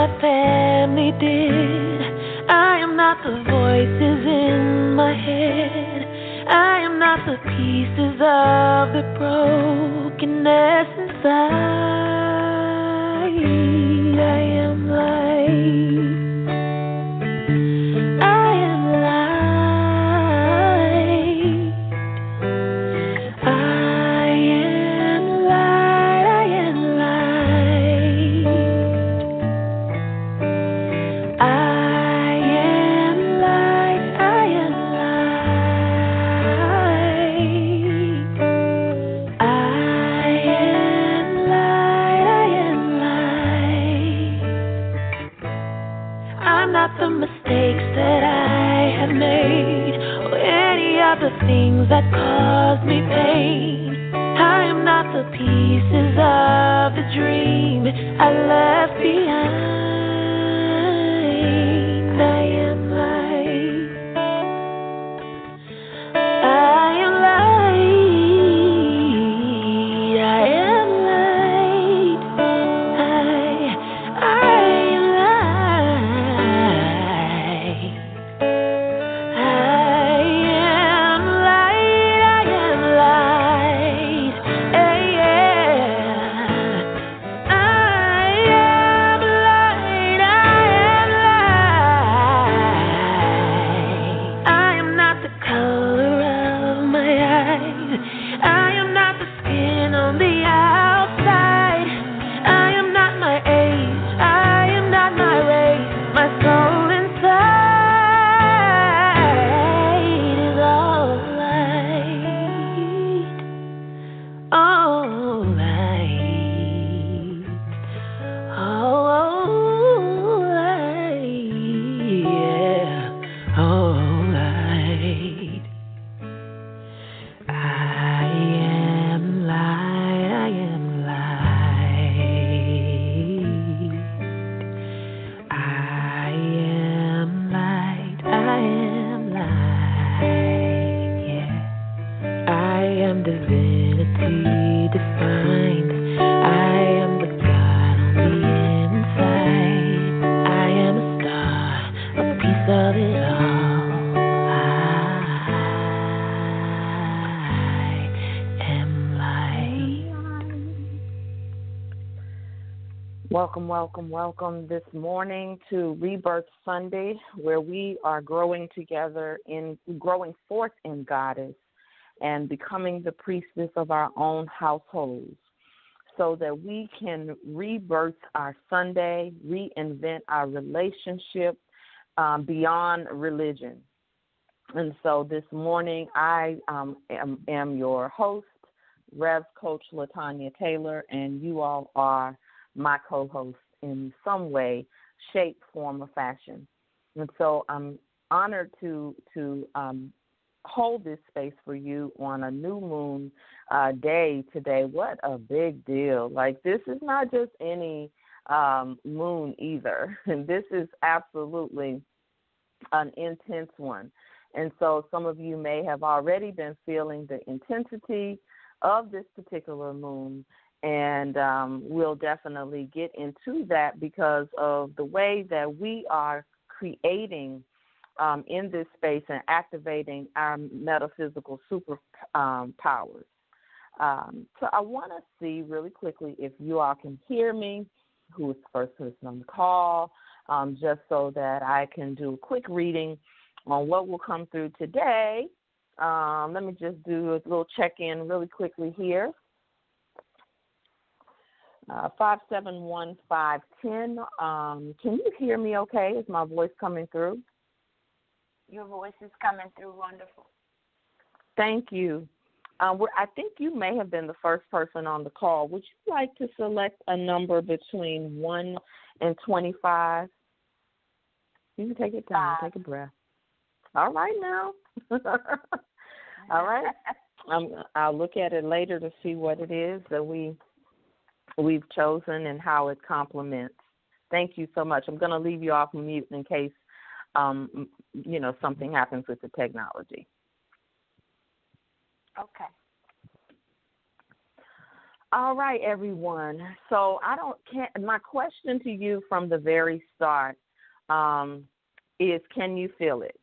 my family did. I am not the voices in my head. I am not the pieces of the brokenness inside. I am light. I am light. I am light. I am light. I am light. I am light. I am light. I am light. I'm not the mistakes that I have made, or any of the things that caused me pain. I am not the pieces of the dream I left behind. I am light. I am light. I am light. I am light. I am light. I am light. Yeah. I am light. I am light. I am not the color of my eyes. I am not the skin on the outside. I am not my age. I am not my race. My soul inside is all light. All light. All light. Yeah. All light. I am light. I am light. I am light. I am light. Yeah. I am divinity defined. I am the God on the inside. I am a star, a piece of it all. I am light. Welcome, welcome, welcome this morning to Rebirth Sunday, where we are growing together growing forth in Goddess and becoming the priestess of our own households so that we can rebirth our Sunday, reinvent our relationship beyond religion. And so this morning I am your host, Rev Coach LaTanya Taylor, and you all are my co-host in some way, shape, form, or fashion. And so I'm honored to hold this space for you on a new moon day today. What a big deal. Like, this is not just any moon either. And this is absolutely an intense one. And so some of you may have already been feeling the intensity of this particular moon, and we'll definitely get into that because of the way that we are creating in this space and activating our metaphysical superpowers. So I want to see really quickly if you all can hear me, who is the first person on the call, just so that I can do a quick reading on what will come through today. Let me just do a little check-in really quickly here. 571510. Can you hear me okay? Is my voice coming through? Your voice is coming through wonderful. Thank you. I think you may have been the first person on the call. Would you like to select a number between 1 and 25? You can take your time. Take a breath. All right now. All right. I'll look at it later to see what it is that we've chosen and how it complements. Thank you so much. I'm going to leave you off mute in case, something happens with the technology. Okay. All right, everyone. So my question to you from the very start is, can you feel it?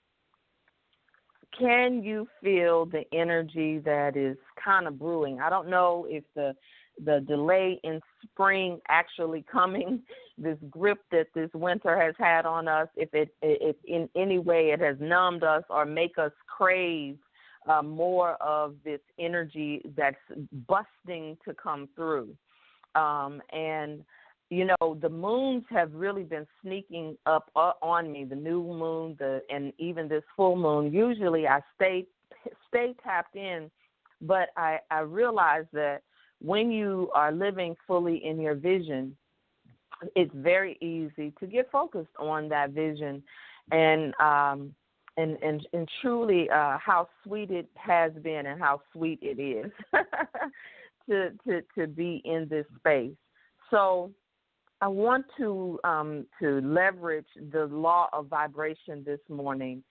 Can you feel the energy that is kind of brewing? I don't know if the delay in spring actually coming, this grip that this winter has had on us, if it in any way it has numbed us or make us crave more of this energy that's busting to come through. And you know, the moons have really been sneaking up on me, the new moon, and even this full moon. Usually I stay tapped in, but I realize that when you are living fully in your vision, it's very easy to get focused on that vision and truly how sweet it has been and how sweet it is to be in this space. So I want to leverage the law of vibration this morning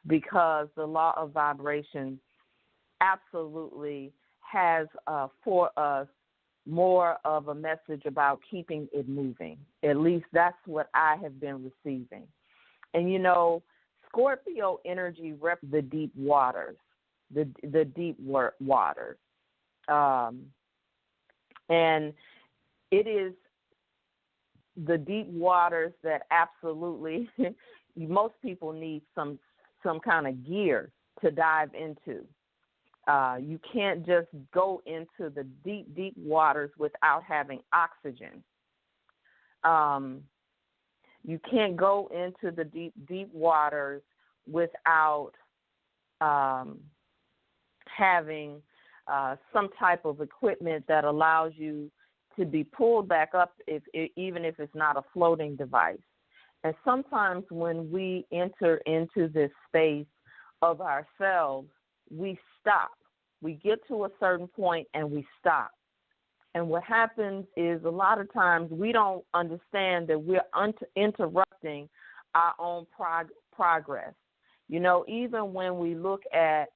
because the law of vibration absolutely has for us more of a message about keeping it moving. At least that's what I have been receiving. And, you know, Scorpio energy represents the deep waters, the deep waters. And it is the deep waters that absolutely most people need some kind of gear to dive into. You can't just go into the deep, deep waters without having oxygen. You can't go into the deep, deep waters without having some type of equipment that allows you to be pulled back up, even if it's not a floating device. And sometimes when we enter into this space of ourselves, we stop. We get to a certain point and we stop. And what happens is a lot of times we don't understand that we're interrupting our own progress. You know, even when we look at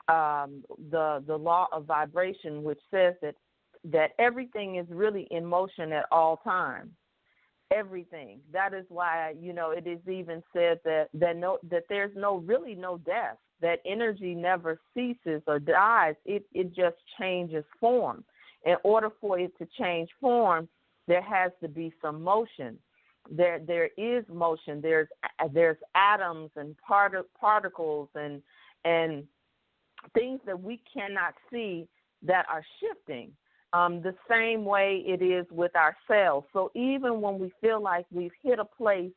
the law of vibration, which says that everything is really in motion at all times. Everything. That is why, you know, it is even said that there's really no death, that energy never ceases or dies. It just changes form. In order for it to change form, there has to be some motion. There is motion. There's atoms and particles and things that we cannot see that are shifting. The same way it is with ourselves. So even when we feel like we've hit a place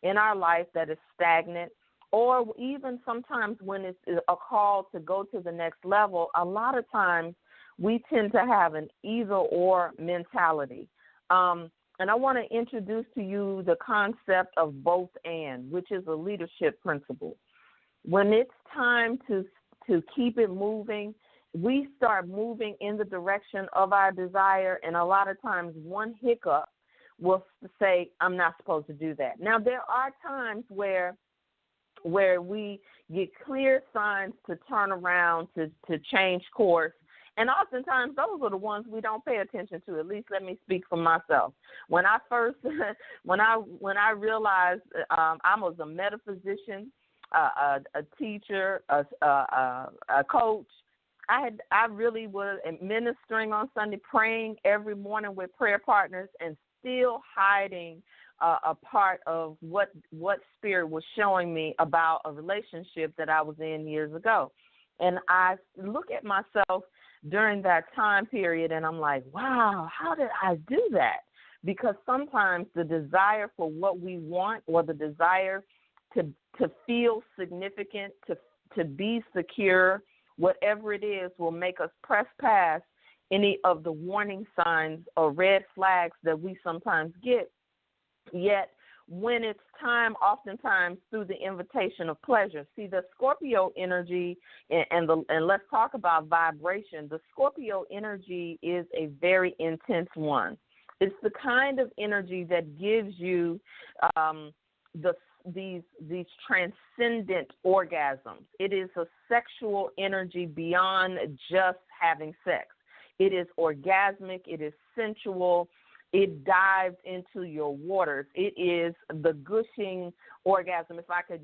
in our life that is stagnant, or even sometimes when it's a call to go to the next level, a lot of times we tend to have an either-or mentality. And I want to introduce to you the concept of both and, which is a leadership principle. When it's time to keep it moving, we start moving in the direction of our desire, and a lot of times one hiccup will say, I'm not supposed to do that. Now, there are times where we get clear signs to turn around, to change course, and oftentimes those are the ones we don't pay attention to. At least let me speak for myself. When I realized I was a metaphysician, a teacher, a coach, I really was ministering on Sunday, praying every morning with prayer partners, and still hiding a part of what Spirit was showing me about a relationship that I was in years ago. And I look at myself during that time period, and I'm like, wow, how did I do that? Because sometimes the desire for what we want, or the desire to feel significant, to be secure, whatever it is, will make us press past any of the warning signs or red flags that we sometimes get. Yet, when it's time, oftentimes through the invitation of pleasure. See, the Scorpio energy, and let's talk about vibration. The Scorpio energy is a very intense one. It's the kind of energy that gives you these transcendent orgasms. It is a sexual energy beyond just having sex. It is orgasmic. It is sensual. It dives into your waters. It is the gushing orgasm. If I can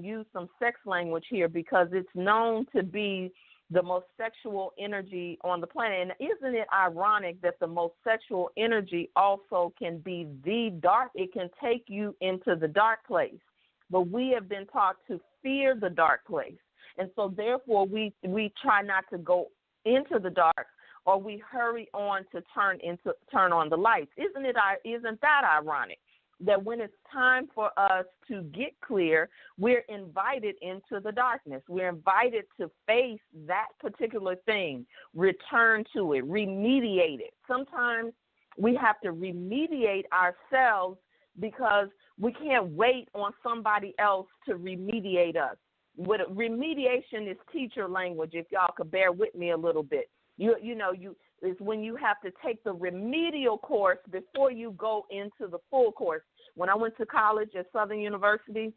use some sex language here, because it's known to be the most sexual energy on the planet. And isn't it ironic that the most sexual energy also can be the dark? It can take you into the dark place. But we have been taught to fear the dark place. And so therefore we try not to go into the dark, or we hurry on to turn on the lights. Isn't that ironic? That when it's time for us to get clear, we're invited into the darkness. We're invited to face that particular thing, return to it, remediate it. Sometimes we have to remediate ourselves because we can't wait on somebody else to remediate us. Remediation is teacher language, if y'all could bear with me a little bit. It's when you have to take the remedial course before you go into the full course. When I went to college at Southern University,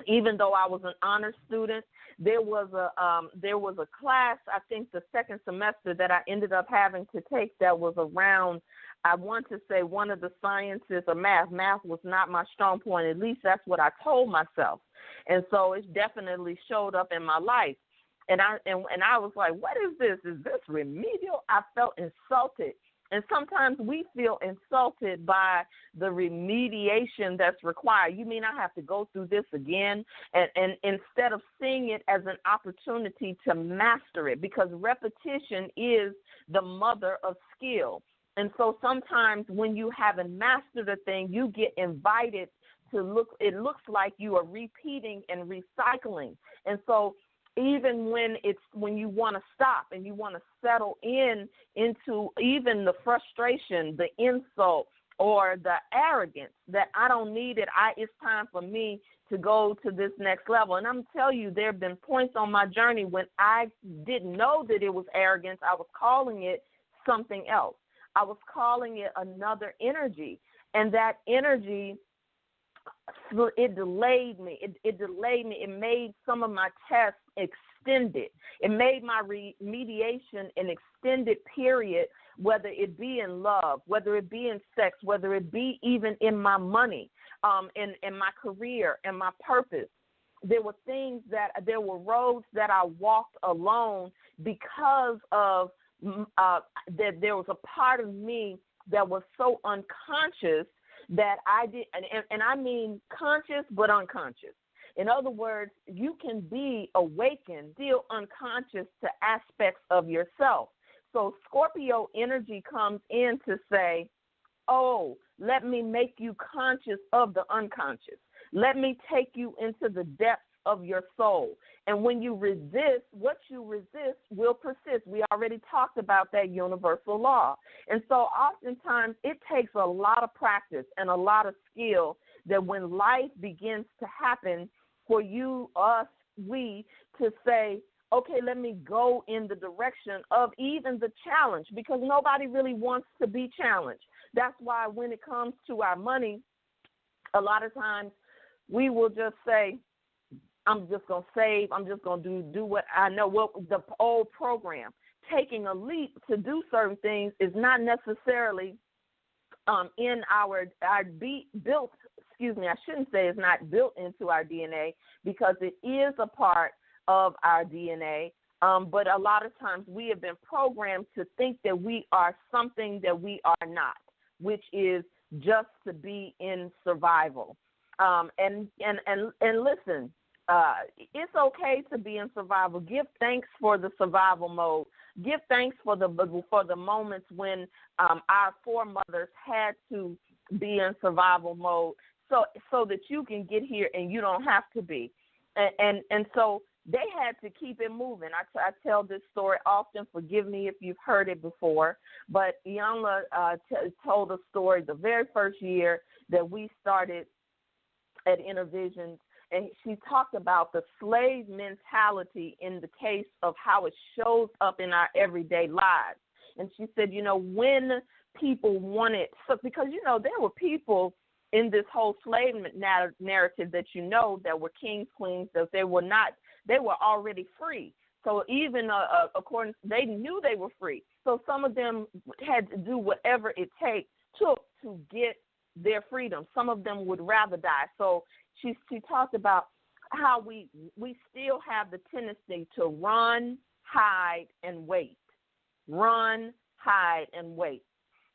even though I was an honor student, there was a class, I think the second semester, that I ended up having to take that was around, I want to say, one of the sciences or math. Math was not my strong point. At least that's what I told myself. And so it definitely showed up in my life. And I was like, what is this? Is this remedial? I felt insulted. And sometimes we feel insulted by the remediation that's required. You mean I have to go through this again? And instead of seeing it as an opportunity to master it, because repetition is the mother of skill. And so sometimes when you haven't mastered a thing, you get invited to look, it looks like you are repeating and recycling. And so even when you want to stop and you want to settle into even the frustration, the insult, or the arrogance that I don't need it, it's time for me to go to this next level. And I'm telling you, there have been points on my journey when I didn't know that it was arrogance. I was calling it something else. I was calling it another energy, and that energy, it delayed me. It delayed me. It made some of my tests extended. It made my remediation an extended period, whether it be in love, whether it be in sex, whether it be even in my money, in my career and my purpose. There were roads that I walked alone because of that there was a part of me that was so unconscious that I did, and I mean conscious but unconscious. In other words, you can be awakened, still unconscious to aspects of yourself. So Scorpio energy comes in to say, oh, let me make you conscious of the unconscious. Let me take you into the depths of your soul. And when you resist, what you resist will persist. We already talked about that universal law. And so oftentimes it takes a lot of practice and a lot of skill that when life begins to happen for you, us, we, to say, okay, let me go in the direction of even the challenge, because nobody really wants to be challenged. That's why when it comes to our money, a lot of times we will just say, I'm just going to save. I'm just going to do what I know, what the old program. Taking a leap to do certain things is not necessarily in our built, excuse me, I shouldn't say it's not built into our DNA, because it is a part of our DNA. But a lot of times we have been programmed to think that we are something that we are not, which is just to be in survival. And listen, it's okay to be in survival. Give thanks for the survival mode. Give thanks for the moments when our foremothers had to be in survival mode, so that you can get here and you don't have to be. And so they had to keep it moving. I tell this story often. Forgive me if you've heard it before, but Iyanla told a story the very first year that we started at Intervisions, and she talked about the slave mentality in the case of how it shows up in our everyday lives. And she said, when people wanted, because, there were people in this whole slave narrative that that were kings, queens, that they were already free. So even according, they knew they were free. So some of them had to do whatever it took to get their freedom. Some of them would rather die. So she talked about how we still have the tendency to run, hide, and wait. Run, hide, and wait.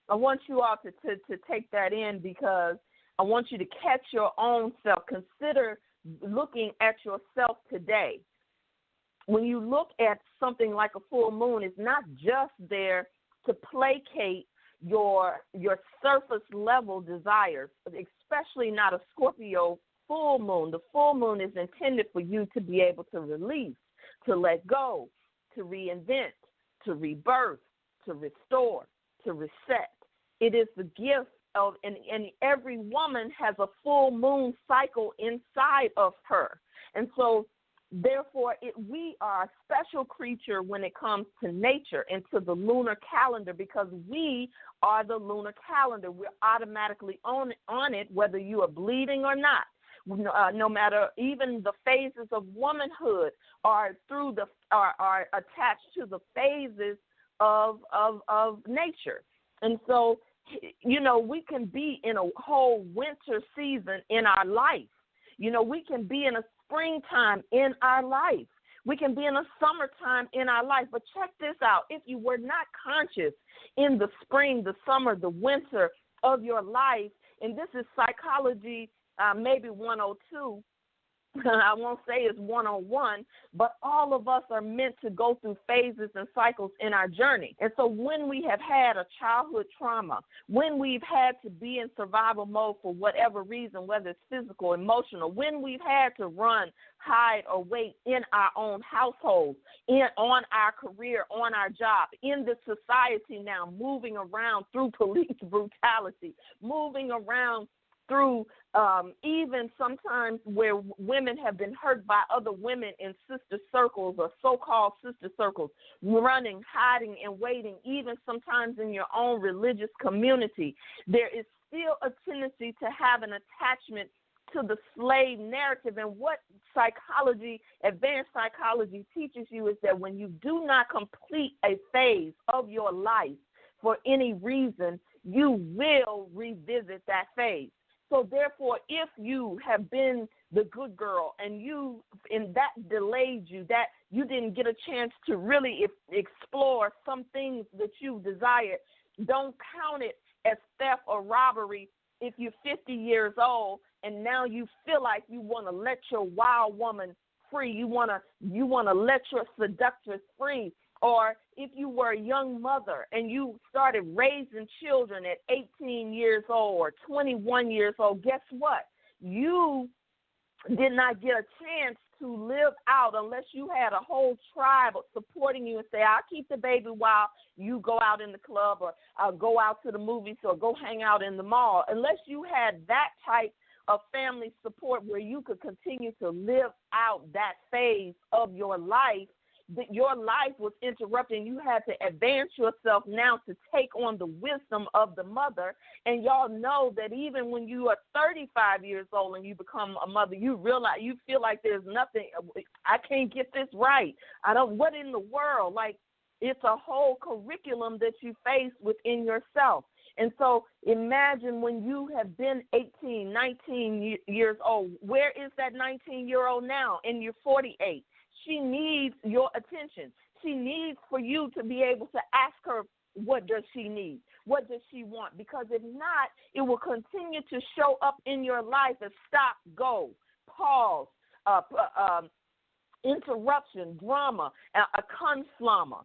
I want you all to take that in, because I want you to catch your own self. Consider looking at yourself today. When you look at something like a full moon, it's not just there to placate your surface level desires, especially not a Scorpio full moon. The full moon is intended for you to be able to release, to let go, to reinvent, to rebirth, to restore, to reset. It is the gift of, and every woman has a full moon cycle inside of her. And so therefore, we are a special creature when it comes to nature and to the lunar calendar, because we are the lunar calendar. We're automatically on it, whether you are bleeding or not. No matter, even the phases of womanhood are attached to the phases of nature. And so, we can be in a whole winter season in our life. We can be in a springtime in our life. We can be in a summertime in our life. But check this out. If you were not conscious in the spring, the summer, the winter of your life, and this is psychology, maybe 102, I won't say it's 101, but all of us are meant to go through phases and cycles in our journey. And so when we have had a childhood trauma, when we've had to be in survival mode for whatever reason, whether it's physical, emotional, when we've had to run, hide, or wait in our own household, on our career, on our job, in the society now, moving around through police brutality, moving around through even sometimes where women have been hurt by other women in sister circles or so-called sister circles, running, hiding, and waiting, even sometimes in your own religious community, there is still a tendency to have an attachment to the slave narrative. And what psychology, advanced psychology, teaches you is that when you do not complete a phase of your life for any reason, you will revisit that phase. So therefore, if you have been the good girl and that delayed you, that you didn't get a chance to really explore some things that you desired, don't count it as theft or robbery if you're 50 years old and now you feel like you want to let your wild woman free, you want to let your seductress free. Or if you were a young mother and you started raising children at 18 years old or 21 years old, guess what? You did not get a chance to live out unless you had a whole tribe supporting you and say, I'll keep the baby while you go out in the club, or I'll go out to the movies, or go hang out in the mall. Unless you had that type of family support where you could continue to live out that phase of your life, that your life was interrupted and you had to advance yourself now to take on the wisdom of the mother. And y'all know that even when you are 35 years old and you become a mother, you realize, you feel like there's nothing, I can't get this right. what in the world? Like, it's a whole curriculum that you face within yourself. And so imagine when you have been 18, 19 years old, where is that 19-year-old now? And you're 48. She needs your attention. She needs for you to be able to ask her, what does she need? What does she want? Because if not, it will continue to show up in your life as stop, go, pause, interruption, drama, a conflama,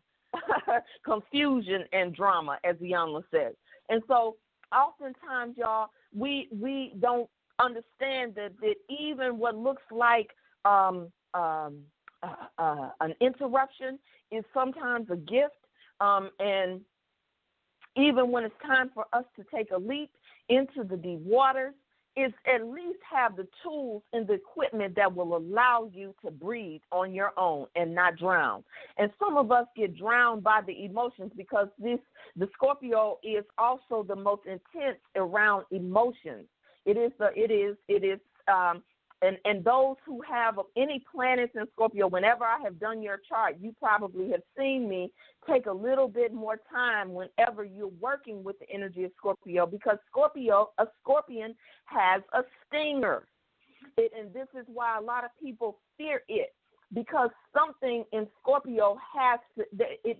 confusion and drama, as Iyanla says. And so oftentimes, y'all, we don't understand that even what looks like an interruption is sometimes a gift, and even when it's time for us to take a leap into the deep waters, is at least have the tools and the equipment that will allow you to breathe on your own and not drown. And some of us get drowned by the emotions because the Scorpio is also the most intense around emotions. It is And those who have any planets in Scorpio, whenever I have done your chart, you probably have seen me take a little bit more time whenever you're working with the energy of Scorpio, because a scorpion has a stinger. And this is why a lot of people fear it, because something in Scorpio has to,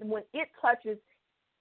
when it touches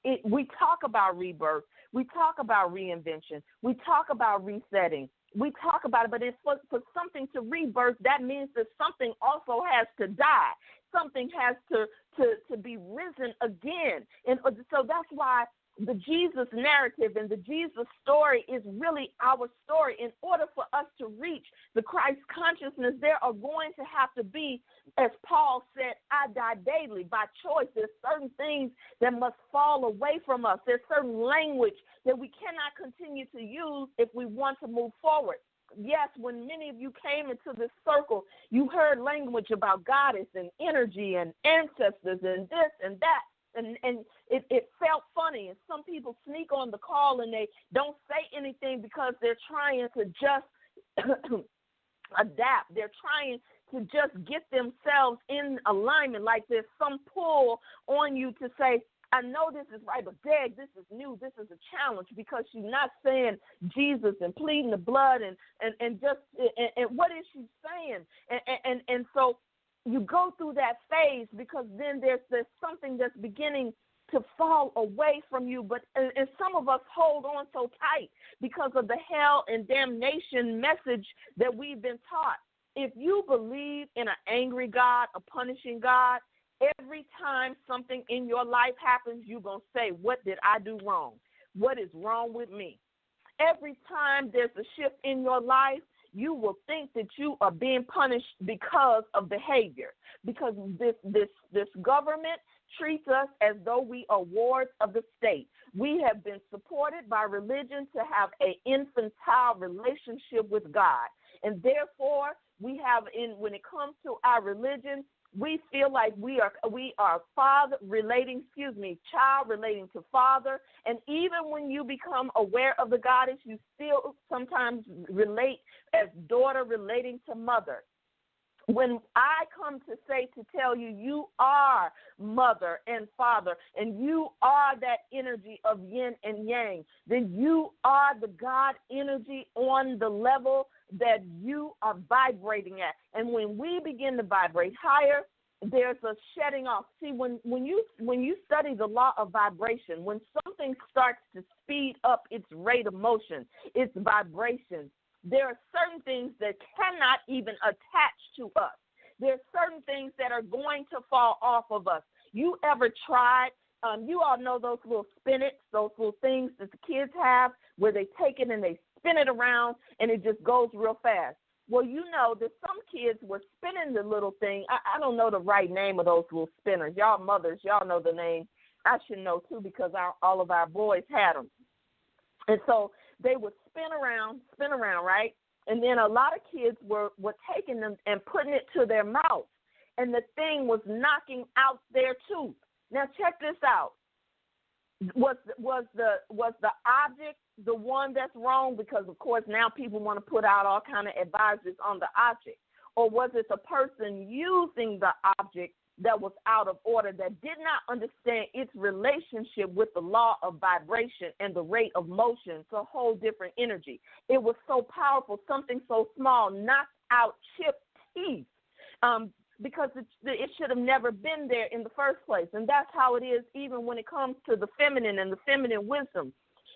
it, we talk about rebirth, we talk about reinvention, we talk about resetting. We talk about it, but it's for something to rebirth, that means that something also has to die. Something has to be risen again. And so that's why the Jesus narrative and the Jesus story is really our story. In order for us to reach the Christ consciousness, there are going to have to be, as Paul said, I die daily by choice. There's certain things that must fall away from us. There's certain language that we cannot continue to use if we want to move forward. Yes, when many of you came into this circle, you heard language about goddess and energy and ancestors and this and that. And it felt funny. And some people sneak on the call and they don't say anything because they're trying to just adapt. They're trying to just get themselves in alignment, like there's some pull on you to say, I know this is right, but Dad, this is new. This is a challenge, because she's not saying Jesus and pleading the blood and what is she saying? And so you go through that phase, because then there's something that's beginning to fall away from you. But and some of us hold on so tight because of the hell and damnation message that we've been taught. If you believe in an angry God, a punishing God, every time something in your life happens, you're going to say, what did I do wrong? What is wrong with me? Every time there's a shift in your life, you will think that you are being punished because of behavior, because this government treats us as though we are wards of the state. We have been supported by religion to have an infantile relationship with God, and therefore we have, when it comes to our religion, we feel like we are child relating to father. And even when you become aware of the goddess, you still sometimes relate as daughter relating to mother. When I come to tell you, you are mother and father, and you are that energy of yin and yang, then you are the God energy on the level that you are vibrating at. And when we begin to vibrate higher, there's a shedding off. See, when you study the law of vibration, when something starts to speed up its rate of motion, its vibration, there are certain things that cannot even attach to us. There are certain things that are going to fall off of us. You ever tried? You all know those little spinnets, those little things that the kids have where they take it and they spin it around and it just goes real fast. Well, you know that some kids were spinning the little thing. I don't know the right name of those little spinners. Y'all mothers, y'all know the name. I should know, too, because all of our boys had them. And so they would spin around, right? And then a lot of kids were taking them and putting it to their mouth, and the thing was knocking out their tooth. Now, check this out. Was the object the one that's wrong? Because, of course, now people want to put out all kind of advisories on the object. Or was it the person using the object that was out of order, that did not understand its relationship with the law of vibration and the rate of motion? It's a whole different energy. It was so powerful, something so small knocked out chipped teeth. Because it should have never been there in the first place. And that's how it is even when it comes to the feminine and the feminine wisdom.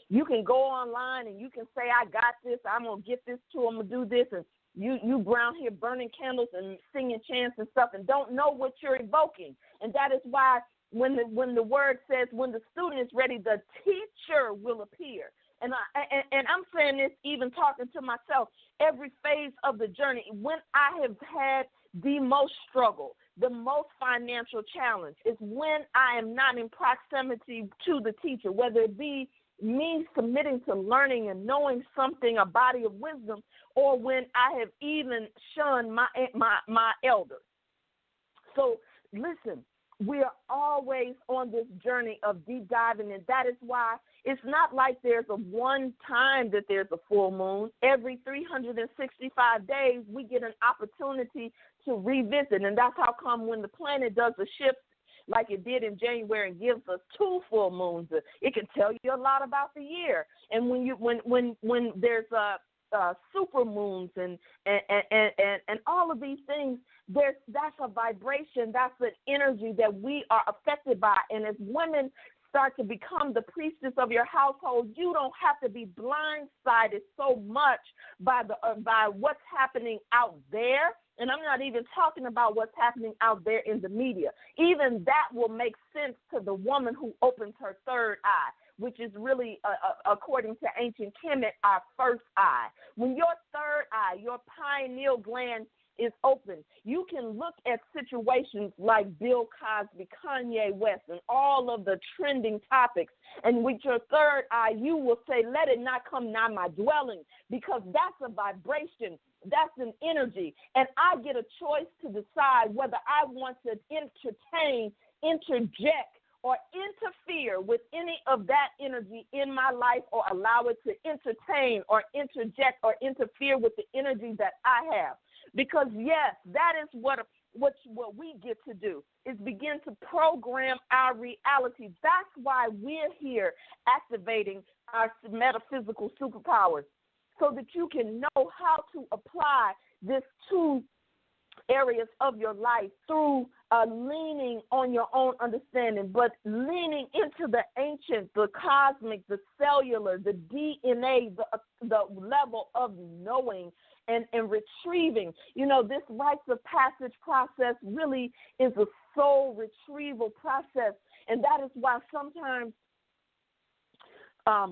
You can go online and you can say, I got this, I'm going to get this to them, I'm going to do this. And you around here burning candles and singing chants and stuff and don't know what you're evoking. And that is why when the word says when the student is ready, the teacher will appear. And I'm saying this even talking to myself, every phase of the journey, when I have had the most struggle, the most financial challenge, is when I am not in proximity to the teacher, whether it be me submitting to learning and knowing something, a body of wisdom, or when I have even shunned my elders. So listen, We are always on this journey of deep diving, and that is why it's not like there's a one time that there's a full moon. Every 365 days, we get an opportunity to revisit, and that's how come when the planet does a shift like it did in January and gives us 2 full moons, it can tell you a lot about the year. And when there's super moons and all of these things, that's a vibration, that's an energy that we are affected by. And as women start to become the priestess of your household, you don't have to be blindsided so much by what's happening out there. And I'm not even talking about what's happening out there in the media. Even that will make sense to the woman who opens her third eye, which is really, according to ancient Kemet, our first eye. When your third eye, your pineal gland is open, you can look at situations like Bill Cosby, Kanye West, and all of the trending topics, and with your third eye, you will say, let it not come nigh my dwelling, because that's a vibration. That's an energy, and I get a choice to decide whether I want to entertain, interject, or interfere with any of that energy in my life, or allow it to entertain or interject or interfere with the energy that I have. Because, yes, that is what we get to do, is begin to program our reality. That's why we're here activating our metaphysical superpowers, so that you can know how to apply this to areas of your life through leaning on your own understanding, but leaning into the ancient, the cosmic, the cellular, the DNA, the level of knowing and retrieving. You know, this rites of passage process really is a soul retrieval process, and that is why sometimes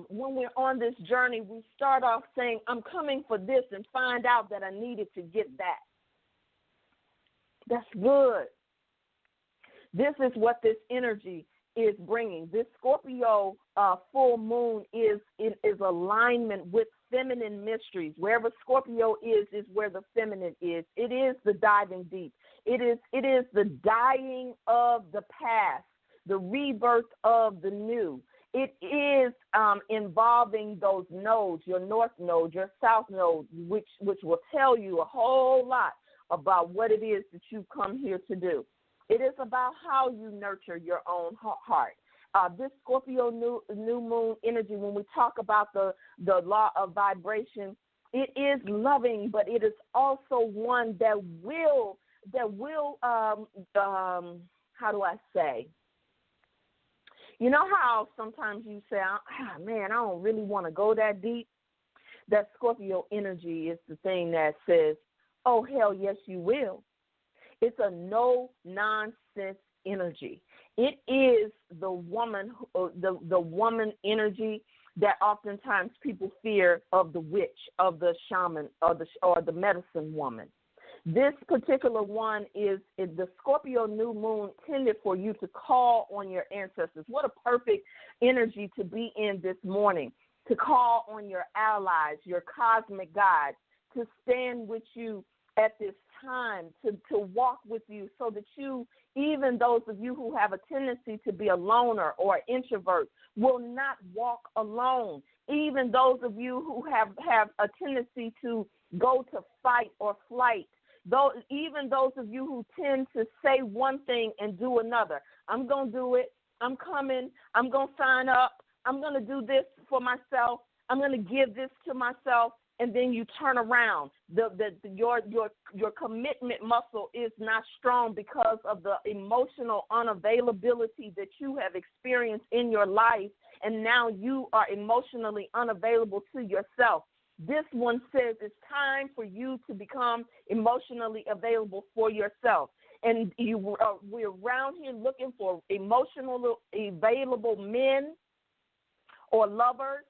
when we're on this journey, we start off saying, I'm coming for this, and find out that I needed to get that. That's good. This is what this energy is bringing. This Scorpio full moon is alignment with feminine mysteries. Wherever Scorpio is where the feminine is. It is the diving deep. It is the dying of the past, the rebirth of the new. It is involving those nodes, your north node, your south node, which will tell you a whole lot about what it is that you come here to do. It is about how you nurture your own heart. This Scorpio new moon energy, when we talk about the law of vibration, it is loving, but it is also one that will how do I say? You know how sometimes you say, man, I don't really want to go that deep? That Scorpio energy is the thing that says, oh, hell, yes, you will. It's a no-nonsense energy. It is the woman energy that oftentimes people fear of the witch, of the shaman, or the medicine woman. This particular one is the Scorpio new moon intended for you to call on your ancestors. What a perfect energy to be in this morning, to call on your allies, your cosmic guides, to stand with you at this time, to walk with you, so that you, even those of you who have a tendency to be a loner or an introvert, will not walk alone. Even those of you who have a tendency to go to fight or flight, even those of you who tend to say one thing and do another. I'm going to do it. I'm coming. I'm going to sign up. I'm going to do this for myself. I'm going to give this to myself. And then you turn around. Your commitment muscle is not strong because of the emotional unavailability that you have experienced in your life, and now you are emotionally unavailable to yourself. This one says it's time for you to become emotionally available for yourself. And we're around here looking for emotionally available men or lovers,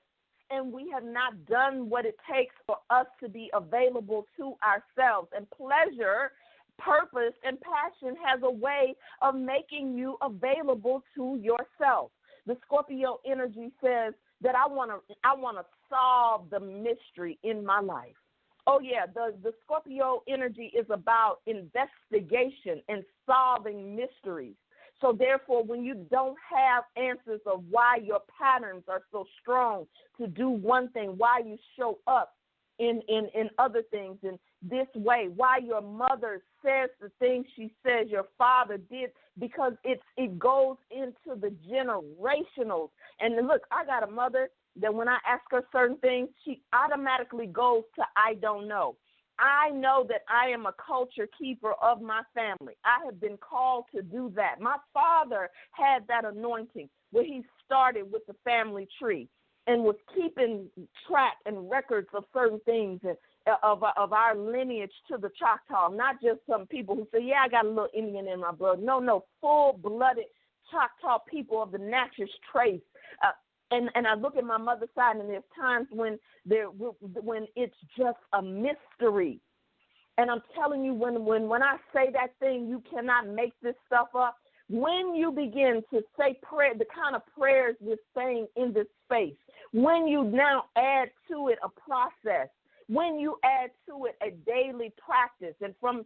and we have not done what it takes for us to be available to ourselves. And pleasure, purpose, and passion has a way of making you available to yourself. The Scorpio energy says that I want to solve the mystery in my life. Oh, yeah, the Scorpio energy is about investigation and solving mysteries. So therefore, when you don't have answers of why your patterns are so strong to do one thing, why you show up in other things in this way, why your mother says the things she says your father did, because it goes into the generationals. And look, I got a mother that when I ask her certain things, she automatically goes to I don't know. I know that I am a culture keeper of my family. I have been called to do that. My father had that anointing where he started with the family tree and was keeping track and records of certain things and of our lineage to the Choctaw, not just some people who say, yeah, I got a little Indian in my blood. No, full-blooded Choctaw people of the Natchez Trace. And I look at my mother's side, and there's times when it's just a mystery. And I'm telling you, when I say that thing, you cannot make this stuff up. When you begin to say prayer, the kind of prayers we're saying in this space, when you now add to it a process, when you add to it a daily practice, and from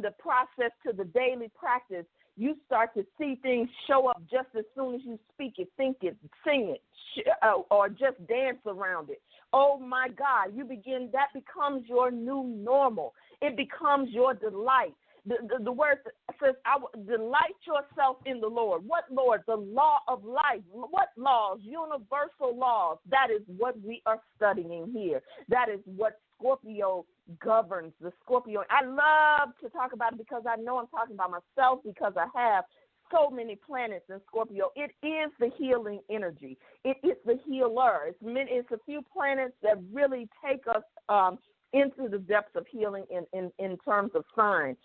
the process to the daily practice, you start to see things show up just as soon as you speak it, think it, sing it, or just dance around it. Oh, my God, that becomes your new normal. It becomes your delight. The word says, delight yourself in the Lord. What Lord? The law of life. What laws? Universal laws. That is what we are studying here. That is what Scorpio governs, the Scorpio. I love to talk about it because I know I'm talking about myself, because I have so many planets in Scorpio. It is the healing energy. It is the healer. It's a few planets that really take us into the depths of healing in terms of sign.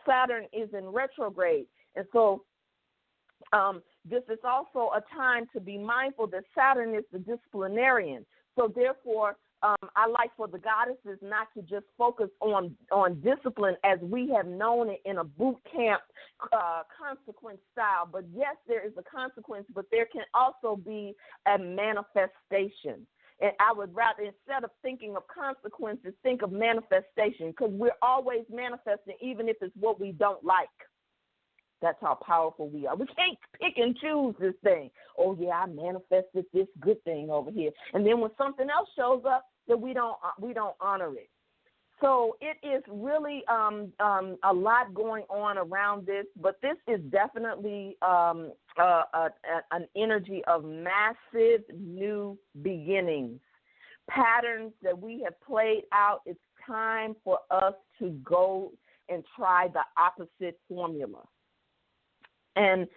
Saturn is in retrograde. And so this is also a time to be mindful that Saturn is the disciplinarian. So therefore, I like for the goddesses not to just focus on discipline as we have known it in a boot camp consequence style. But yes, there is a consequence, but there can also be a manifestation. And I would rather, instead of thinking of consequences, think of manifestation, because we're always manifesting, even if it's what we don't like. That's how powerful we are. We can't pick and choose this thing. Oh, yeah, I manifested this good thing over here. And then when something else shows up, that we don't honor it. So it is really a lot going on around this, but this is definitely an energy of massive new beginnings, patterns that we have played out. It's time for us to go and try the opposite formula. And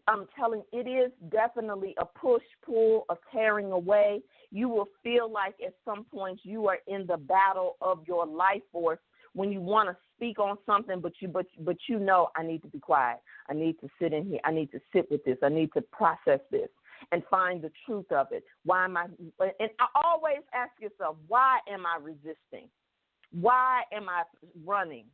I'm telling you, it is definitely a push-pull, a tearing away. You will feel like at some point you are in the battle of your life force when you want to speak on something, but you know, I need to be quiet. I need to sit in here. I need to sit with this. I need to process this and find the truth of it. Why am I? And I always ask yourself, why am I resisting? Why am I running?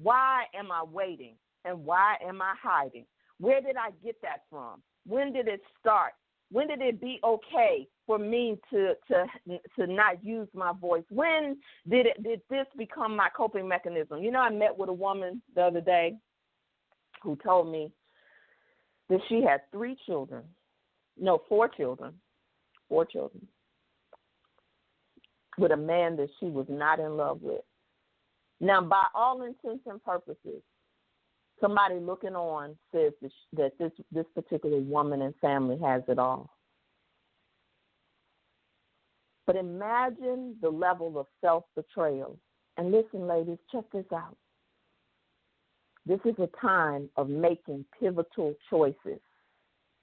Why am I waiting? And why am I hiding? Where did I get that from? When did it start? When did it be okay for me to not use my voice? When did this become my coping mechanism? I met with a woman the other day who told me that she had 4 children, with a man that she was not in love with. Now, by all intents and purposes, somebody looking on says that this particular woman and family has it all. But imagine the level of self-betrayal. And listen, ladies, check this out. This is a time of making pivotal choices.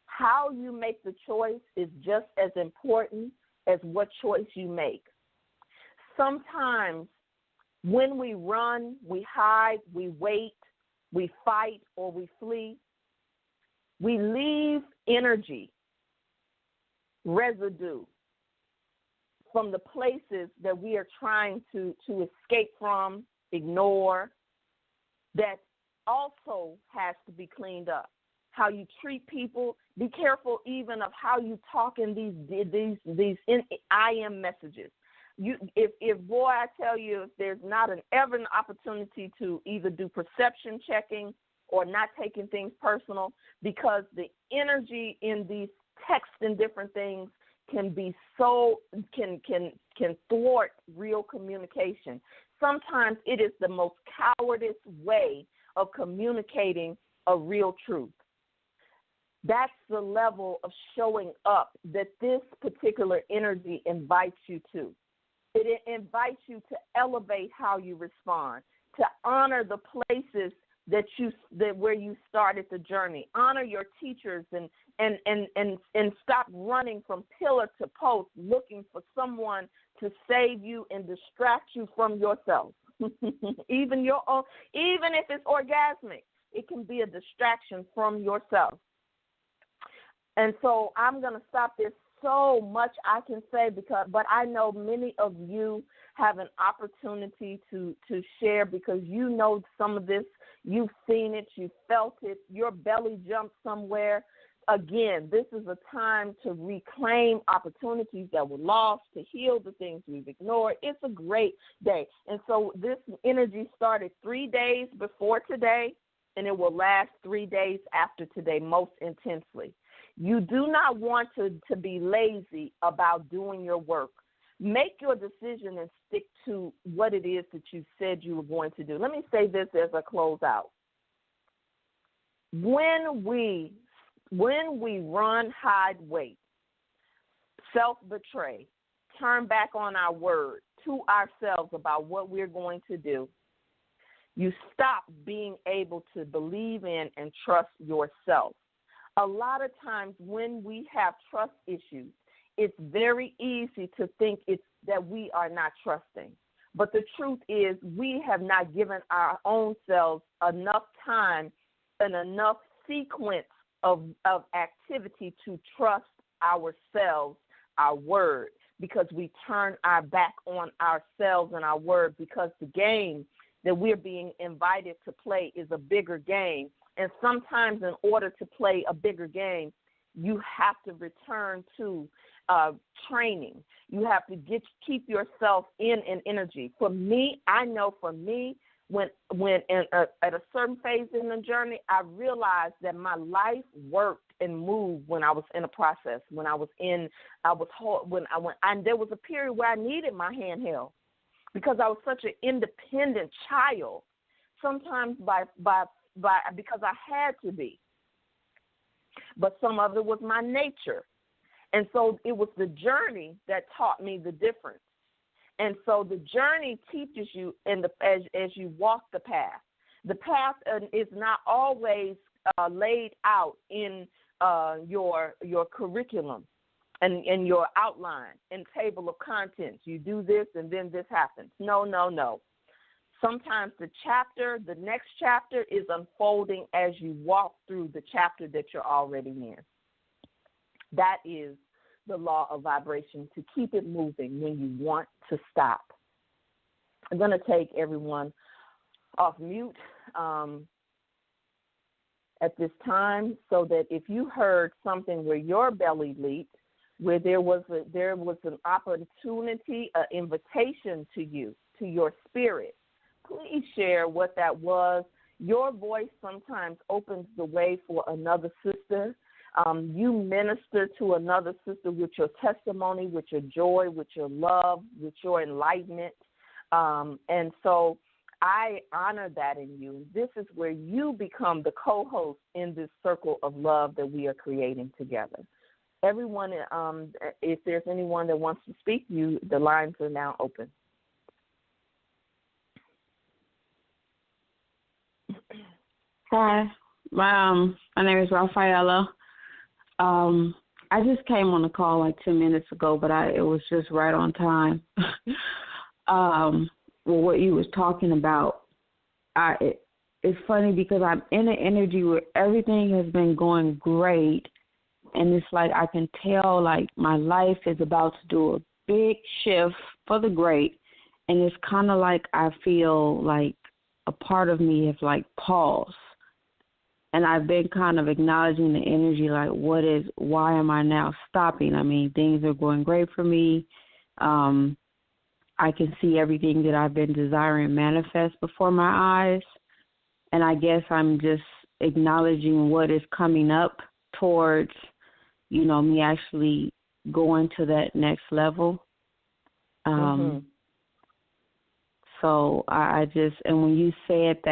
How you make the choice is just as important as what choice you make. Sometimes when we run, we hide, we wait, we fight, or we flee, we leave energy, residue from the places that we are trying to escape from, ignore, that also has to be cleaned up. How you treat people, be careful even of how you talk in these I am messages. If boy, I tell you, if there's not ever an opportunity to either do perception checking or not taking things personal, because the energy in these texts and different things can be can thwart real communication. Sometimes it is the most cowardice way of communicating a real truth. That's the level of showing up that this particular energy invites you to. It invites you to elevate how you respond, to honor the places where you started the journey. Honor your teachers and stop running from pillar to post looking for someone to save you and distract you from yourself. Even your own, even if it's orgasmic, it can be a distraction from yourself. And so I'm going to stop. There's so much I can say, but I know many of you have an opportunity to share, because you know some of this. You've seen it. You felt it. Your belly jumped somewhere. Again, this is a time to reclaim opportunities that were lost, to heal the things we've ignored. It's a great day. And so this energy started 3 days before today, and it will last 3 days after today, most intensely. You do not want to be lazy about doing your work. Make your decision and stick to what it is that you said you were going to do. Let me say this as I close out. When we run, hide, wait, self-betray, turn back on our word to ourselves about what we're going to do, you stop being able to believe in and trust yourself. A lot of times when we have trust issues, it's very easy to think that we are not trusting. But the truth is, we have not given our own selves enough time and enough sequence of activity to trust ourselves, our word, because we turn our back on ourselves and our word, because the game that we're being invited to play is a bigger game. And sometimes in order to play a bigger game, you have to return to training. You have to keep yourself in an energy. For me, I know for me, when at a certain phase in the journey, I realized that my life worked and moved when I was in a process. There was a period where I needed my handheld because I was such an independent child. Sometimes because I had to be, but some of it was my nature. And so it was the journey that taught me the difference. And so the journey teaches you as you walk the path. The path is not always laid out in your curriculum and your outline and table of contents. You do this and then this happens. No. Sometimes the next chapter is unfolding as you walk through the chapter that you're already in. That is the law of vibration, to keep it moving when you want to stop. I'm going to take everyone off mute at this time, so that if you heard something where your belly leaped, where there was an opportunity, an invitation to you, to your spirit, please share what that was. Your voice sometimes opens the way for another sister. You minister to another sister with your testimony, with your joy, with your love, with your enlightenment. And so I honor that in you. This is where you become the co-host in this circle of love that we are creating together. Everyone, if there's anyone that wants to speak, the lines are now open. Hi, my name is Rafaela. I just came on the call like 10 minutes ago, but it was just right on time. What you was talking about, it's funny because I'm in an energy where everything has been going great, and it's like I can tell like my life is about to do a big shift for the great, and it's kind of like I feel like a part of me has like paused. And I've been kind of acknowledging the energy, like why am I now stopping? I mean, things are going great for me. I can see everything that I've been desiring manifest before my eyes. And I guess I'm just acknowledging what is coming up towards, me actually going to that next level. So I just, and when you said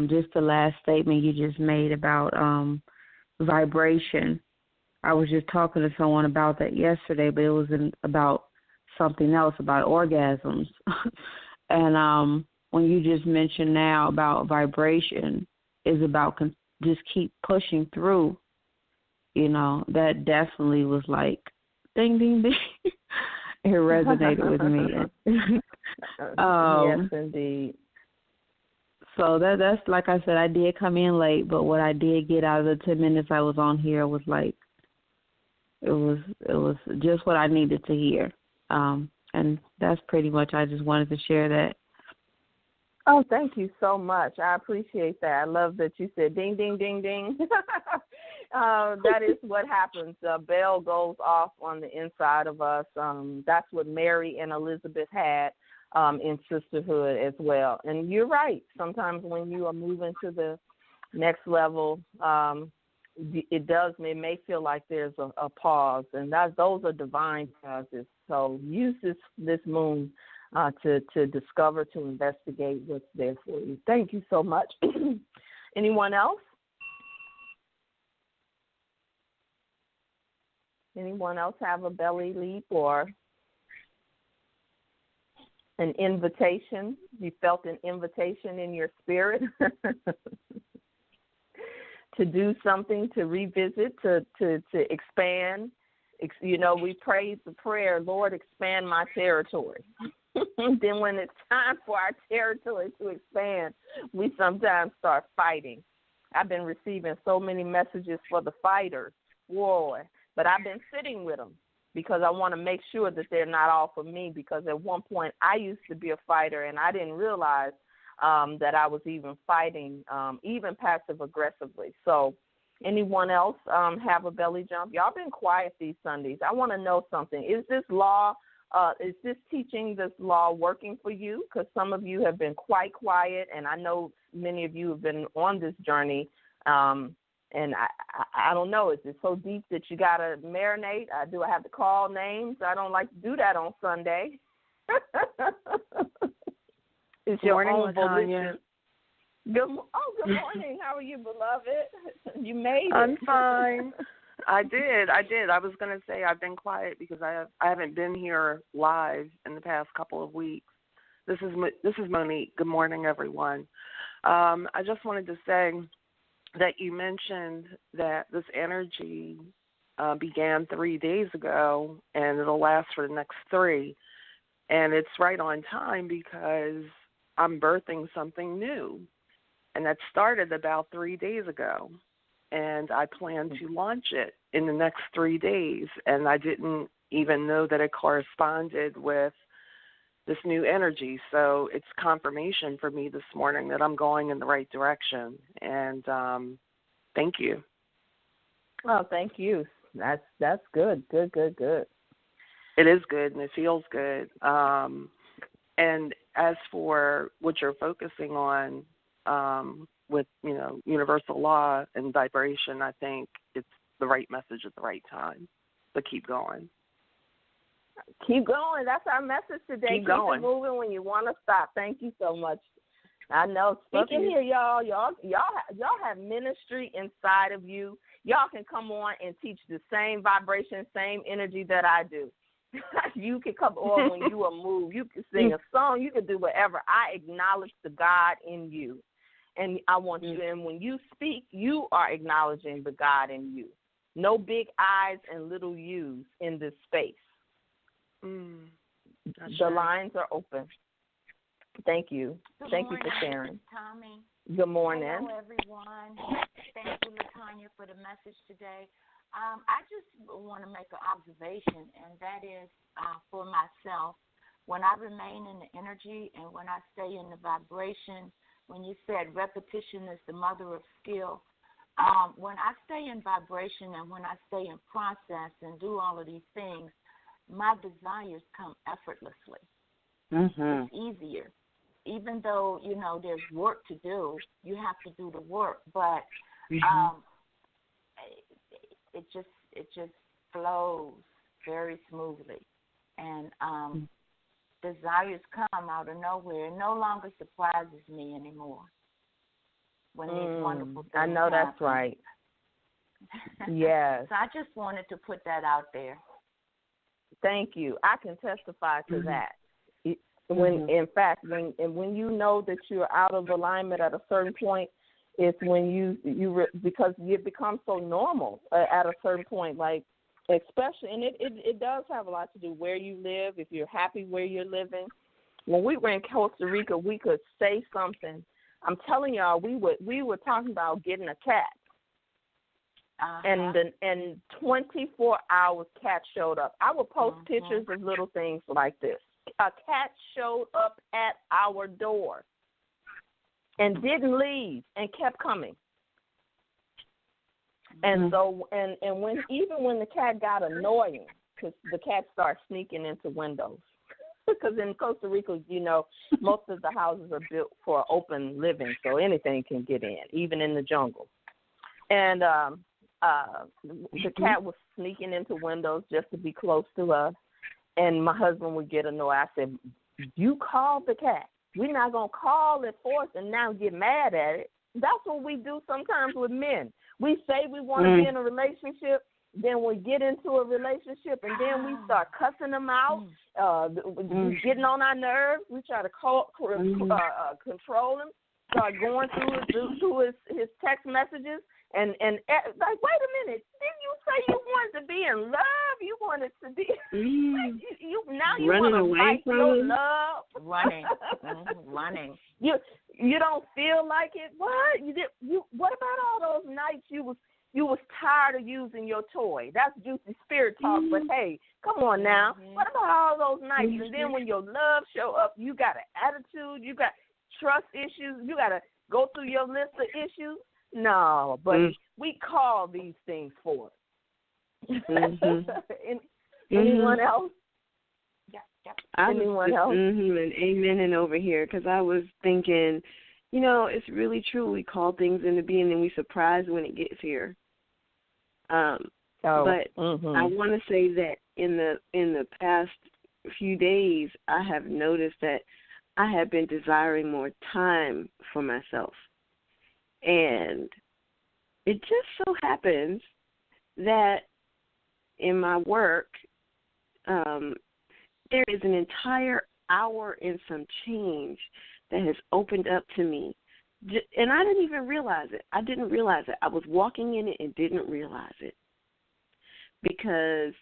just the last statement you just made about vibration, I was just talking to someone about that yesterday, but it was about something else, about orgasms. And when you just mentioned now about vibration is about just keep pushing through, that definitely was like ding, ding, ding. It resonated with me. Yes, indeed. So that's like I said, I did come in late, but what I did get out of the 10 minutes I was on here was like, it was just what I needed to hear. And that's pretty much, I just wanted to share that. Oh, thank you so much. I appreciate that. I love that you said ding, ding, ding, ding. That is what happens. A bell goes off on the inside of us. That's what Mary and Elizabeth had in sisterhood as well. And you're right. Sometimes when you are moving to the next level, it may feel like there's a pause, and those are divine pauses. So use this moon to discover, to investigate what's there for you. Thank you so much. Anyone else? Anyone else have a belly leap or an invitation? You felt an invitation in your spirit to do something, to revisit, to expand. We prayed the prayer, Lord, expand my territory. Then when it's time for our territory to expand, we sometimes start fighting. I've been receiving so many messages for the fighters, boy, but I've been sitting with them because I want to make sure that they're not all for me, because at one point I used to be a fighter and I didn't realize that I was even fighting, even passive-aggressively. So anyone else have a belly jump? Y'all been quiet these Sundays. I want to know something. Is this teaching, this law working for you? Because some of you have been quite quiet, and I know many of you have been on this journey. And I don't know, is it so deep that you got to marinate? Do I have to call names? I don't like to do that on Sunday. It's your own volition. Good morning. How are you, beloved? You made it. I'm fine. I did. I was going to say I've been quiet because I haven't been here live in the past couple of weeks. This is Monique. Good morning, everyone. I just wanted to say that you mentioned that this energy began 3 days ago, and it'll last for the next 3. And it's right on time because I'm birthing something new. And that started about 3 days ago. And I plan to launch it in the next 3 days. And I didn't even know that it corresponded with this new energy. So it's confirmation for me this morning that I'm going in the right direction. And thank you. Oh, thank you. That's good. Good. It is good, and it feels good. And as for what you're focusing on with, universal law and vibration, I think it's the right message at the right time. So keep going. Keep going. That's our message today. Keep going. It moving when you want to stop. Thank you so much. I know. Speaking here, y'all have ministry inside of you. Y'all can come on and teach the same vibration, same energy that I do. You can come on when you are moved. You can sing a song. You can do whatever. I acknowledge the God in you. And I want you, and when you speak, you are acknowledging the God in you. No big I's and little U's in this space. The lines are open. Thank you. Thank you for sharing. Tommy. Good morning. Hello, everyone. Thank you, LaTanya, for the message today. I just want to make an observation, and that is for myself. When I remain in the energy and when I stay in the vibration, when you said repetition is the mother of skill, when I stay in vibration and when I stay in process and do all of these things, my desires come effortlessly. It's easier. even though, there's work to do, you have to do the work. But it just flows very smoothly. And desires come out of nowhere. It no longer surprises me anymore when these wonderful things I know that's happen. right. Yes. So I just wanted to put that out there. Thank you. I can testify to that. In fact, when you know that you're out of alignment at a certain point, it's when because it becomes so normal at a certain point, like especially, and it does have a lot to do where you live, if you're happy where you're living. When we were in Costa Rica, we could say something. I'm telling y'all, we were talking about getting a cat. And 24 hours, cat showed up. I would post pictures of little things like this. A cat showed up at our door and didn't leave and kept coming. And so, and when the cat got annoying, because the cat started sneaking into windows. Because in Costa Rica, most of the houses are built for open living, so anything can get in, even in the jungle. And the cat was sneaking into windows just to be close to us. And my husband would get annoyed. I said, you called the cat. We're not going to call it forth and now get mad at it. That's what we do sometimes with men. We say we want to be in a relationship, then we get into a relationship, and then we start cussing them out, getting on our nerves. We try to control him, start going through his text messages. And like, wait a minute, didn't you say you wanted to be in love? You wanted to be now you want to fight your love. Running. You don't feel like it. What? What about all those nights you was tired of using your toy? That's juicy spirit talk. But hey, come on now. What about all those nights? And then when your love show up, you got an attitude, you got trust issues, you got to go through your list of issues. No, but we call these things forth. Anyone else? Yeah. Anyone else? And amen over here, because I was thinking, it's really true. We call things into being, and we surprised when it gets here. But I want to say that in the past few days, I have noticed that I have been desiring more time for myself. And it just so happens that in my work, there is an entire hour and some change that has opened up to me. And I didn't even realize it. I didn't realize it. I was walking in it and didn't realize it because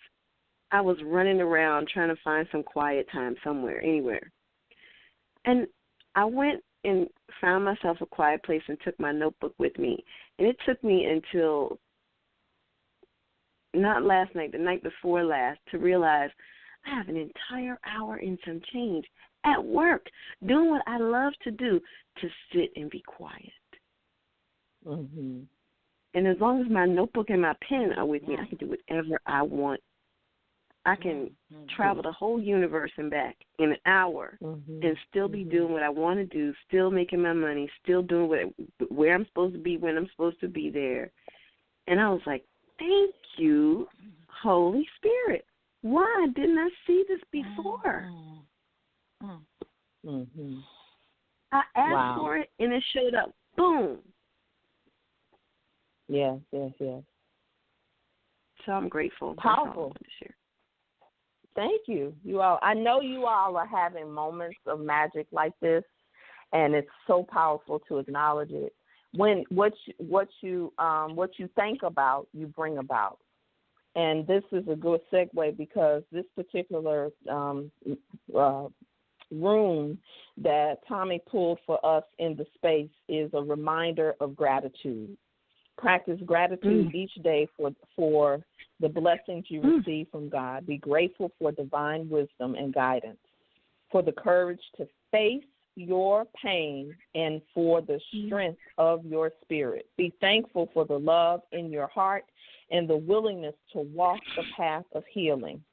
I was running around trying to find some quiet time somewhere, anywhere. And I went and found myself a quiet place and took my notebook with me. And it took me until not last night, the night before last, to realize I have an entire hour and some change at work doing what I love to do, to sit and be quiet. And as long as my notebook and my pen are with me, I can do whatever I want. I can travel the whole universe and back in an hour and still be doing what I want to do, still making my money, still doing where I'm supposed to be, when I'm supposed to be there. And I was like, thank you, Holy Spirit. Why didn't I see this before? I asked for it, and it showed up. Boom. Yes. So I'm grateful. Powerful. To share. Thank you. You all. I know you all are having moments of magic like this, and it's so powerful to acknowledge it. When what you think about, you bring about. And this is a good segue because this particular room that Tommy pulled for us in the space is a reminder of gratitude. Practice gratitude each day for the blessings you receive from God. Be grateful for divine wisdom and guidance, for the courage to face your pain, and for the strength of your spirit. Be thankful for the love in your heart and the willingness to walk the path of healing.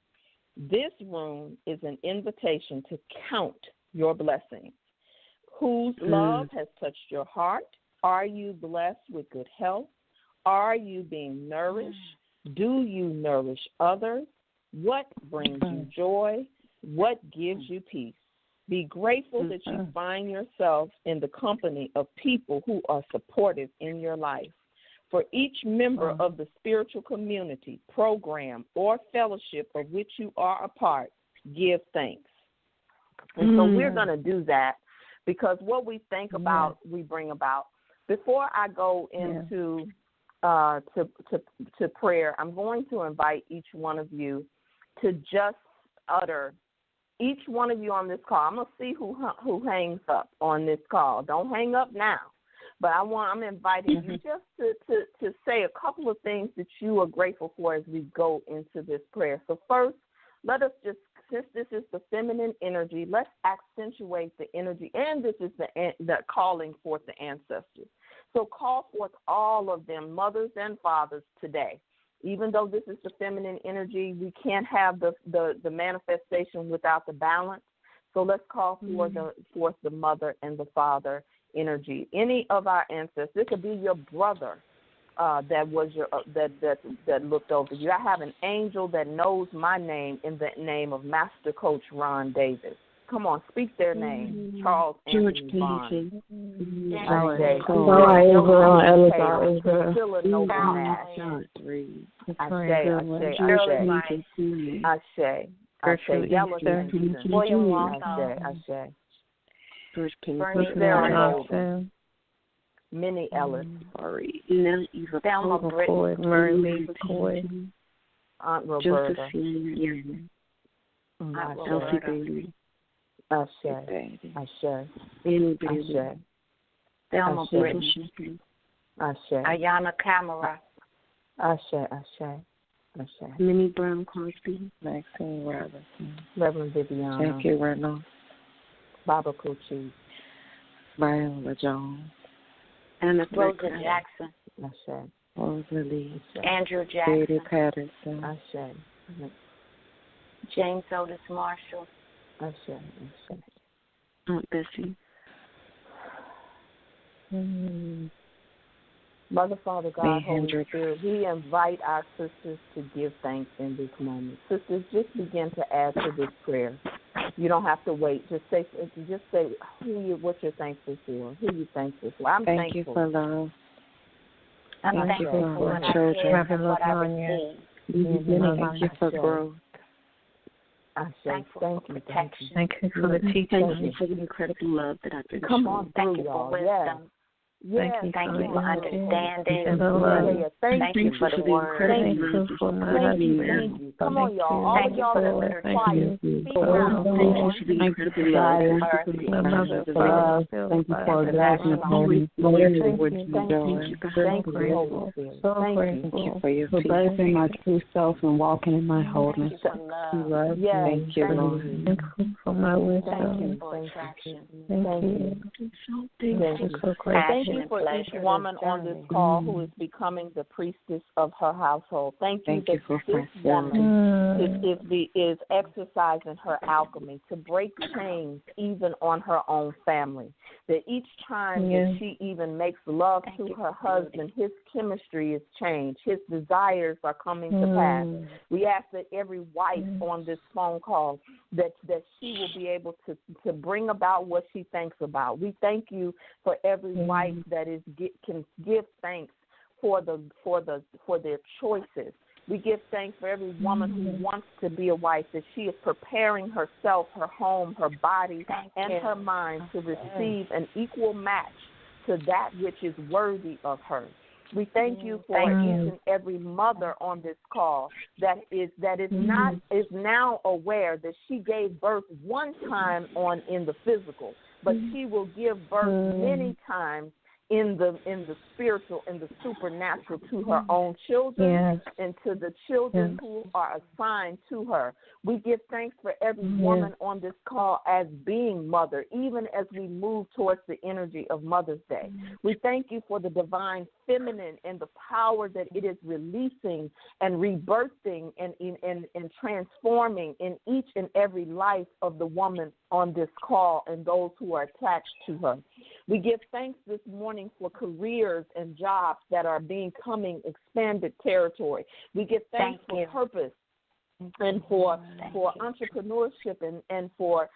This room is an invitation to count your blessings. Whose love has touched your heart? Are you blessed with good health? Are you being nourished? Do you nourish others? What brings you joy? What gives you peace? Be grateful that you find yourself in the company of people who are supportive in your life. For each member of the spiritual community, program, or fellowship of which you are a part, give thanks. And so we're going to do that because what we think about, we bring about. Before I go into to prayer, I'm going to invite each one of you to just utter, each one of you on this call. I'm going to see who hangs up on this call. Don't hang up now. But I'm inviting you just to say a couple of things that you are grateful for as we go into this prayer. So first, let us just, since this is the feminine energy, let's accentuate the energy, and this is the calling forth the ancestors. So call forth all of them, mothers and fathers, today. Even though this is the feminine energy, we can't have the manifestation without the balance. So let's call forth the mother and the father energy. Any of our ancestors, it could be your brother that was your that looked over you. I have an angel that knows my name in the name of Master Coach Ron Davis. Come on, speak their name. Charles George Anthony Bond. Minnie Ellis, Thelma Britton, Marie McCoy, Aunt Roberta, Josephine, Elsie Bailey, Ashe, Annie Bailey, Ashe, Thelma Britton, Ashe, Ayanna Kamara, Ashe, Minnie Brown Crosby, Maxine Robinson, Reverend Viviana, Jackie Reynolds, Baba Coochie, Viola Jones, Anna Rosa Jackson, Ashe, Rosalie, Andrew Jackson, Katie Patterson, Ashe, James Otis Marshall, Ashe, Aunt Bessie. Mother, Father, God, Holy Spirit, we invite our sisters to give thanks in this moment. Sisters, just begin to add to this prayer. You don't have to wait. Just say what you're thankful for. Who you thankful for. I'm Thank thankful. you for love. I'm Thank you thankful for for what I children. get and what I receive. Thank you for growth. Thankful for protection. Thank you for the teaching. Thank you for the incredible love that I've been shown. Come on, Thank you for wisdom. Yes. Thank you for understanding. Thank you for the word. Thank you. Come on, y'all. All of y'all that are quiet. Speak out. Thank you for the incredible love. Thank you for your birthing my true self and walking in my wholeness. Thank you, Lord. Thank you for my wisdom. Thank you. Thank you for each woman on this call who is becoming the priestess of her household. Thank you that this woman is exercising her alchemy to break chains even on her own family. That each time that she even makes love to her husband, his chemistry is changed. His desires are coming to pass. We ask that every wife on this phone call that she will be able to bring about what she thinks about. We thank you for every wife that can give thanks for their choices. We give thanks for every woman who wants to be a wife, that she is preparing herself, her home, her body, and her mind to receive an equal match to that which is worthy of her. We thank you for each and every mother on this call that is now aware that she gave birth one time in the physical, but she will give birth many times in the spiritual, in the supernatural to her own children and to the children who are assigned to her. We give thanks for every woman on this call as being mother, even as we move towards the energy of Mother's Day. We thank you for the divine feminine and the power that it is releasing and rebirthing and transforming in each and every life of the woman on this call and those who are attached to her. We give thanks this morning for careers and jobs that are becoming expanded territory. We give thanks for purpose and for entrepreneurship and for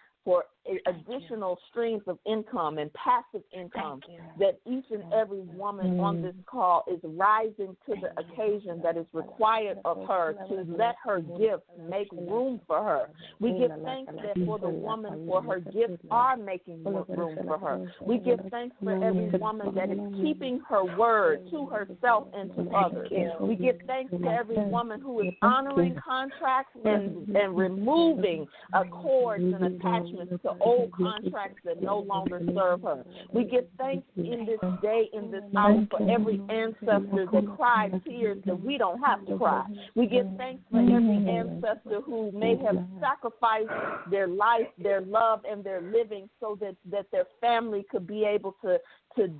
additional streams of income and passive income, that each and every woman on this call is rising to the occasion that is required of her to let her gifts make room for her. We give thanks that for the woman, for her gifts are making room for her. We give thanks for every woman that is keeping her word to herself and to others. We give thanks to every woman who is honoring contracts and removing cords and attachments to old contracts that no longer serve her. We give thanks in this day, in this hour, for every ancestor that cried tears that we don't have to cry. We give thanks for every ancestor who may have sacrificed their life, their love, and their living so that their family could be able to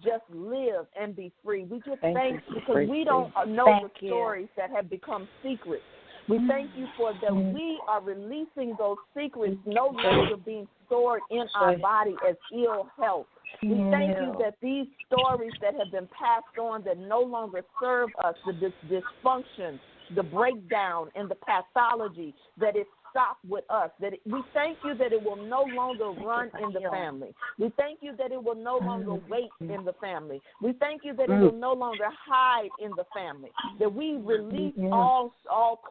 just live and be free. We give thanks because we don't know the stories that have become secrets. We thank you for that we are releasing those secrets no longer being stored in our body as ill health. We thank you that these stories that have been passed on that no longer serve us, the dysfunction, the breakdown, and the pathology, that it stop with us. We thank you that it will no longer run in the family. We thank you that it will no longer wait in the family. We thank you that it will no longer hide in the family. That we release all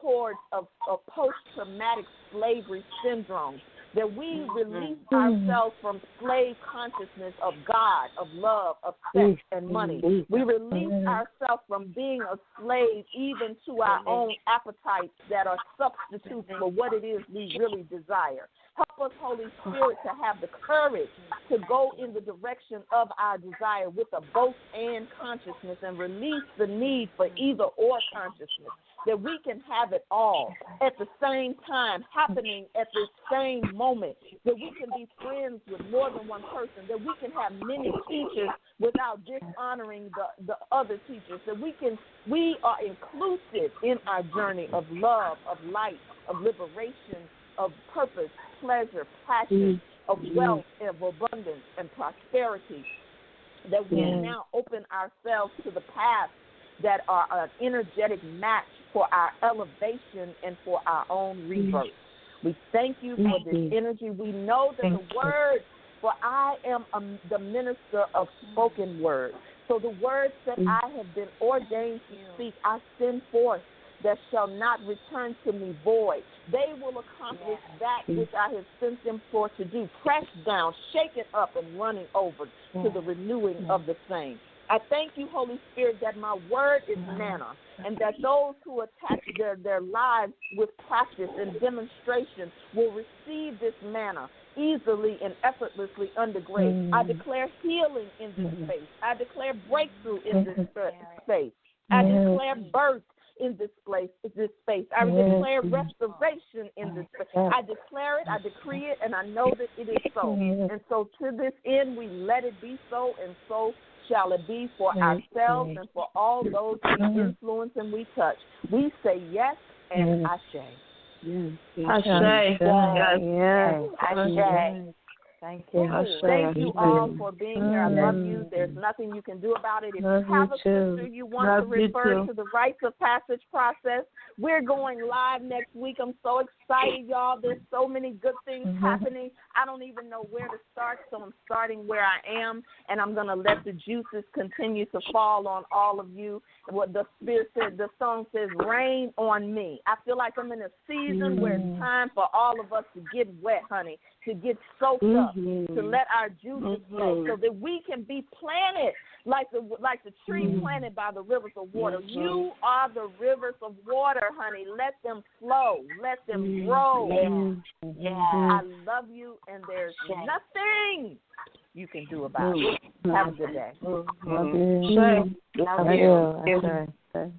cords of post-traumatic slavery syndrome. That we release ourselves from slave consciousness of God, of love, of sex, and money. We release ourselves from being a slave even to our own appetites that are substitutes for what it is we really desire. Help us, Holy Spirit, to have the courage to go in the direction of our desire with a both and consciousness and release the need for either or consciousness. That we can have it all at the same time, happening at the same moment, that we can be friends with more than one person, that we can have many teachers without dishonoring the other teachers, that we are inclusive in our journey of love, of light, of liberation, of purpose, pleasure, passion, of wealth, of abundance, and prosperity, that we now open ourselves to the paths that are an energetic match for our elevation and for our own rebirth. We thank you for this energy. We know that the word, for I am the minister of spoken word. So the words that I have been ordained to speak, I send forth, that shall not return to me void. They will accomplish that which I have sent them for to do, pressed down, shaken up, and running over to the renewing of the same. I thank you, Holy Spirit, that my word is manna, and that those who attach their lives with practice and demonstration will receive this manna easily and effortlessly under grace. I declare healing in this space. I declare breakthrough in this space. I declare birth in this space. I declare restoration in this space. I declare it, I decree it, and I know that it is so. And so to this end, we let it be so, and so shall it be for ourselves and for all those we influence and we touch. We say yes and ashe. Ashe. Ashe. Thank you. Thank you all for being here. I love you. There's nothing you can do about it. If you have a sister you want to refer to the rites of passage process, we're going live next week. I'm so excited, y'all. There's so many good things happening. I don't even know where to start, so I'm starting where I am, and I'm going to let the juices continue to fall on all of you. What the Spirit said, the song says, rain on me. I feel like I'm in a season where it's time for all of us to get wet, honey, to get soaked up, to let our juices flow so that we can be planted like the tree planted by the rivers of water. You are the rivers of water, honey. Let them flow. Let them grow. I love you, and there's you can do about it. Have a good day. Love you. Love you. I say.